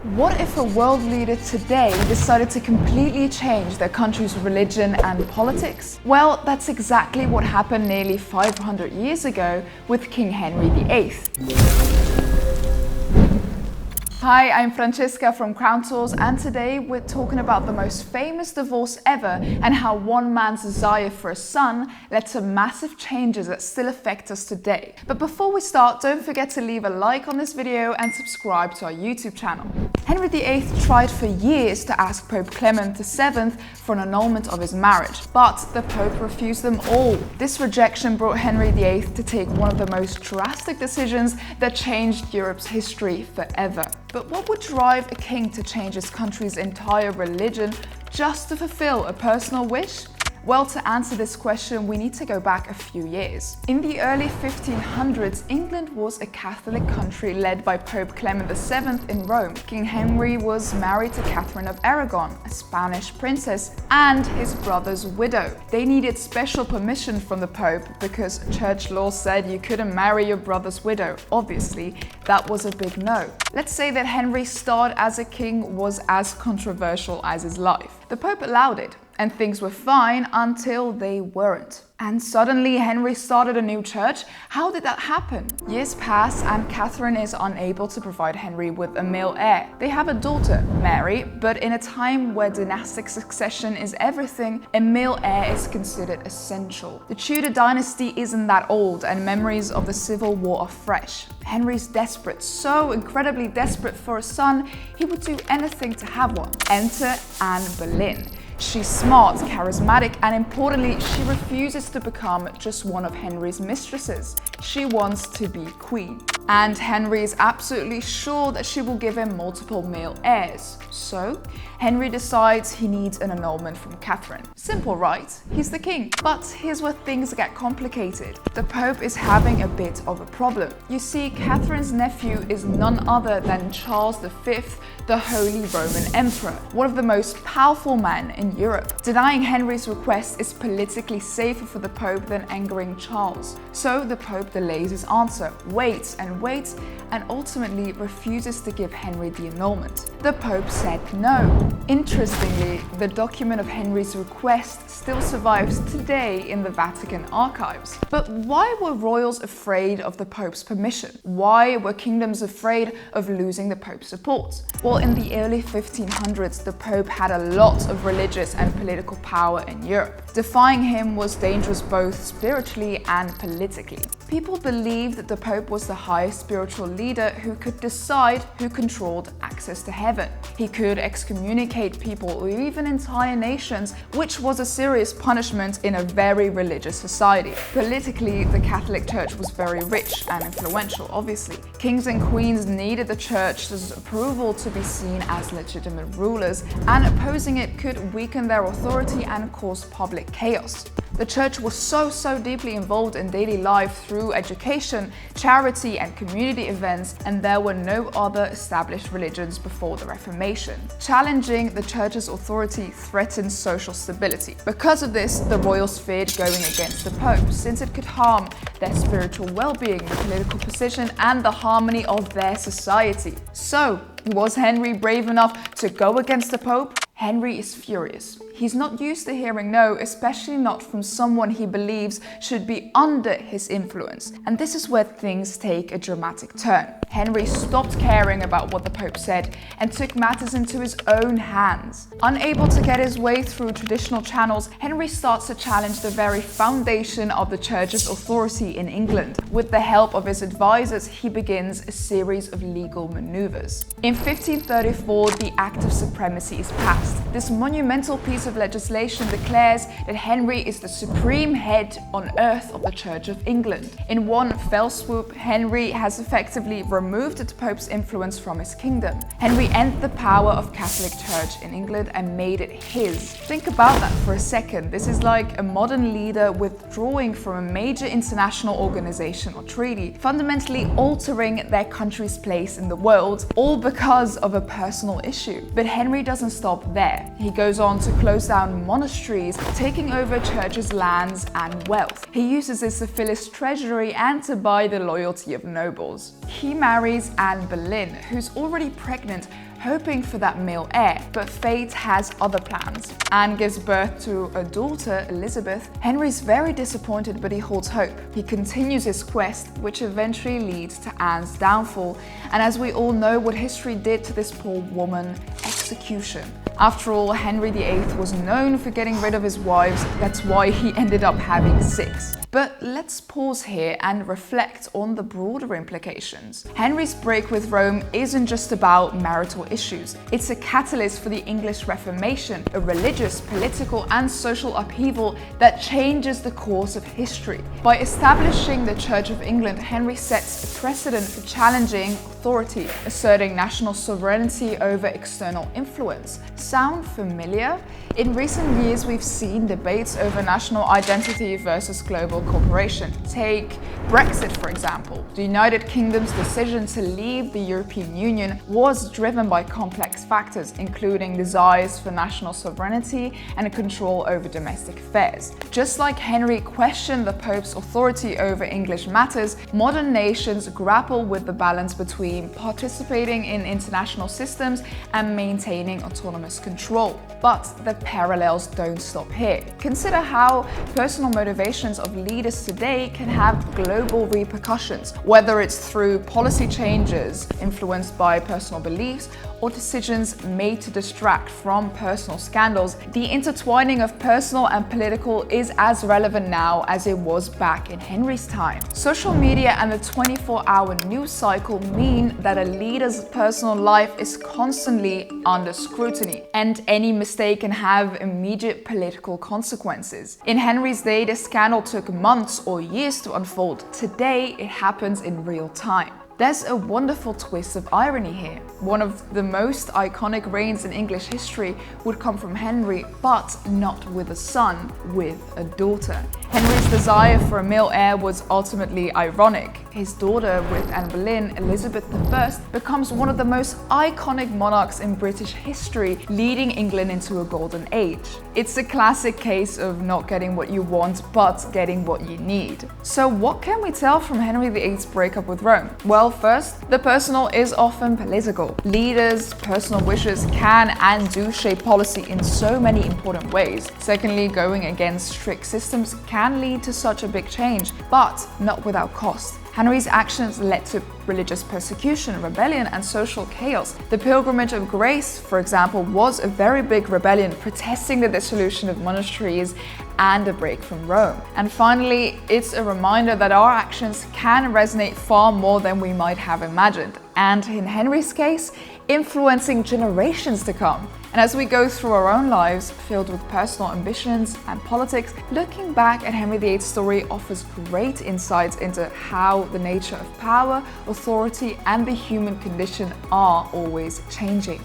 What if a world leader today decided to completely change their country's religion and politics? Well, that's exactly what happened nearly 500 years ago with King Henry VIII. Hi, I'm Francesca from Crown Tours, and today we're talking about the most famous divorce ever and how one man's desire for a son led to massive changes that still affect us today. But before we start, don't forget to leave a like on this video and subscribe to our YouTube channel. Henry VIII tried for years to ask Pope Clement VII for an annulment of his marriage, but the Pope refused them all. This rejection brought Henry VIII to take one of the most drastic decisions that changed Europe's history forever. But what would drive a king to change his country's entire religion just to fulfill a personal wish? Well, to answer this question, we need to go back a few years. In the early 1500s, England was a Catholic country led by Pope Clement VII in Rome. King Henry was married to Catherine of Aragon, a Spanish princess, and his brother's widow. They needed special permission from the Pope because church law said you couldn't marry your brother's widow. Obviously, that was a big no. Let's say that Henry's start as a king was as controversial as his life. The Pope allowed it, and things were fine until they weren't. And suddenly Henry started a new church. How did that happen? Years pass and Catherine is unable to provide Henry with a male heir. They have a daughter, Mary, but in a time where dynastic succession is everything, a male heir is considered essential. The Tudor dynasty isn't that old and memories of the Civil War are fresh. Henry's desperate, so incredibly desperate for a son, he would do anything to have one. Enter Anne Boleyn. She's smart, charismatic, and importantly, she refuses to become just one of Henry's mistresses. She wants to be queen. And Henry is absolutely sure that she will give him multiple male heirs. So, Henry decides he needs an annulment from Catherine. Simple, right? He's the king. But here's where things get complicated. The Pope is having a bit of a problem. You see, Catherine's nephew is none other than Charles V, the Holy Roman Emperor, one of the most powerful men in Europe. Denying Henry's request is politically safer for the Pope than angering Charles. So the Pope delays his answer, waits, and ultimately refuses to give Henry the annulment. The Pope said no. Interestingly, the document of Henry's request still survives today in the Vatican archives. But why were royals afraid of the Pope's permission? Why were kingdoms afraid of losing the Pope's support? Well, in the early 1500s, the Pope had a lot of religious and political power in Europe. Defying him was dangerous both spiritually and politically. People believed that the Pope was the highest spiritual leader who could decide who controlled access to heaven. He could excommunicate people or even entire nations, which was a serious punishment in a very religious society. Politically, the Catholic Church was very rich and influential, obviously. Kings and queens needed the Church's approval to be seen as legitimate rulers, and opposing it could weaken their authority and cause public chaos. The Church was so deeply involved in daily life through education, charity, and community events, and there were no other established religions before the Reformation. Challenging the Church's authority threatened social stability. Because of this, the royals feared going against the Pope, since it could harm their spiritual well-being, the political position, and the harmony of their society. So, was Henry brave enough to go against the Pope? Henry is furious. He's not used to hearing no, especially not from someone he believes should be under his influence. And this is where things take a dramatic turn. Henry stopped caring about what the Pope said and took matters into his own hands. Unable to get his way through traditional channels, Henry starts to challenge the very foundation of the Church's authority in England. With the help of his advisors, he begins a series of legal maneuvers. In 1534, the Act of Supremacy is passed. This monumental piece of legislation declares that Henry is the supreme head on earth of the Church of England. In one fell swoop, Henry has effectively removed the Pope's influence from his kingdom. Henry ended the power of Catholic Church in England and made it his. Think about that for a second. This is like a modern leader withdrawing from a major international organization or treaty, fundamentally altering their country's place in the world, all because of a personal issue. But Henry doesn't stop there. He goes on to close down monasteries, taking over churches' lands and wealth. He uses this to fill his treasury and to buy the loyalty of nobles. He marries Anne Boleyn, who's already pregnant, hoping for that male heir, but fate has other plans. Anne gives birth to a daughter, Elizabeth. Henry's very disappointed, but he holds hope. He continues his quest, which eventually leads to Anne's downfall, and as we all know what history did to this poor woman, execution. After all, Henry VIII was known for getting rid of his wives, that's why he ended up having 6. But let's pause here and reflect on the broader implications. Henry's break with Rome isn't just about marital issues. It's a catalyst for the English Reformation, a religious, political, and social upheaval that changes the course of history. By establishing the Church of England, Henry sets a precedent for challenging authority, asserting national sovereignty over external influence. Sound familiar? In recent years, we've seen debates over national identity versus global cooperation. Take Brexit, for example. The United Kingdom's decision to leave the European Union was driven by complex factors, including desires for national sovereignty and control over domestic affairs. Just like Henry questioned the Pope's authority over English matters, modern nations grapple with the balance between participating in international systems and maintaining autonomous control. But the parallels don't stop here. Consider how personal motivations of leaders today can have global repercussions, whether it's through policy changes influenced by personal beliefs or decisions made to distract from personal scandals. The intertwining of personal and political is as relevant now as it was back in Henry's time. Social media and the 24-hour news cycle mean that a leader's personal life is constantly under scrutiny, and any mistake can have immediate political consequences. In Henry's day, the scandal took months or years to unfold. Today, it happens in real time. There's a wonderful twist of irony here. One of the most iconic reigns in English history would come from Henry, but not with a son, with a daughter. Henry's desire for a male heir was ultimately ironic. His daughter with Anne Boleyn, Elizabeth I, becomes one of the most iconic monarchs in British history, leading England into a golden age. It's a classic case of not getting what you want, but getting what you need. So what can we tell from Henry VIII's breakup with Rome? Well, first, the personal is often political. Leaders' personal wishes can and do shape policy in so many important ways. Secondly, going against strict systems can lead to such a big change, but not without cost. Henry's actions led to religious persecution, rebellion, and social chaos. The Pilgrimage of Grace, for example, was a very big rebellion protesting the dissolution of monasteries and a break from Rome. And finally, it's a reminder that our actions can resonate far more than we might have imagined, and in Henry's case, influencing generations to come. And as we go through our own lives, filled with personal ambitions and politics, looking back at Henry VIII's story offers great insights into how the nature of power, authority, and the human condition are always changing.